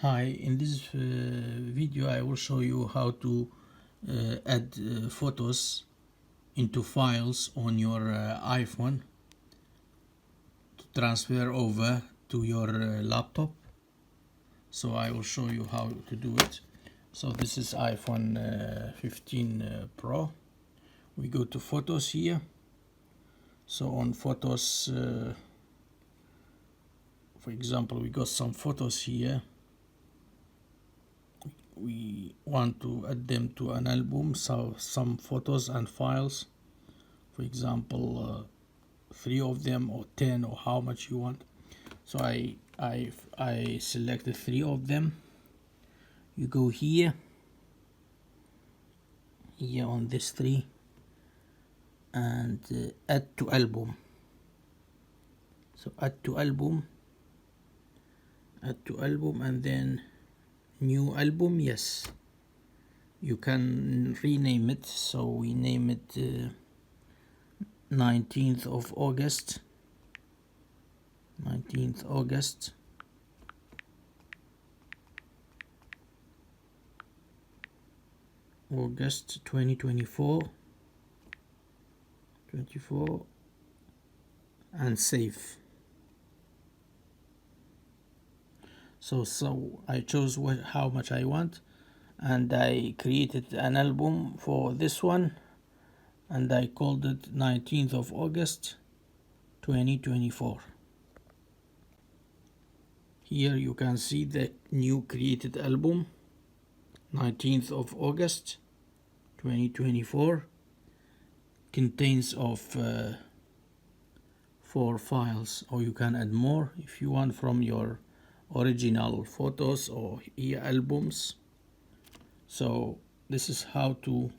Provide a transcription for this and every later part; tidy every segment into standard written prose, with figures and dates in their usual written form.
Hi, in this video I will show you how to add photos into files on your iPhone to transfer over to your laptop. So I will show you how to do it. So this is iPhone 15 Pro. We go to photos here. So on photos, for example, we got some photos here. We want to add them to an album, so some photos and files, for example 3 of them or 10 or how much you want. So I selected 3 of them. You go here on this 3 and add to album. So add to album and then new album. Yes, you can rename it, so we name it 19th of August 2024 and save. So I chose how much I want, and I created an album for this one, and I called it 19th of August 2024. Here you can see the new created album, 19th of August 2024, contains of 4 files, or you can add more if you want from your original photos or albums. So this is how to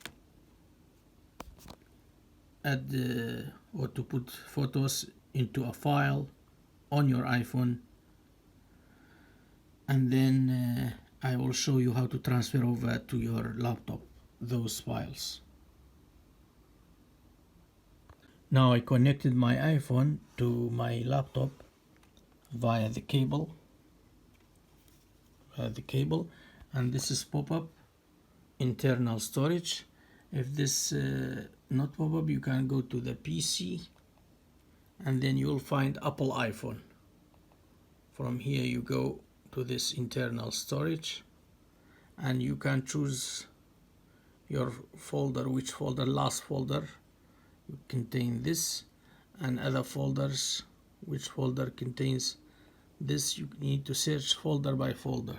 add or to put photos into a file on your iPhone, and then I will show you how to transfer over to your laptop those files. Now I connected my iPhone to my laptop via the cable, and this is pop-up internal storage. If this not pop-up, you can go to the PC and then you'll find Apple iPhone. From here you go to this internal storage and you can choose your folder, which folder. Last folder contain this, and other folders which folder contains this. You need to search folder by folder.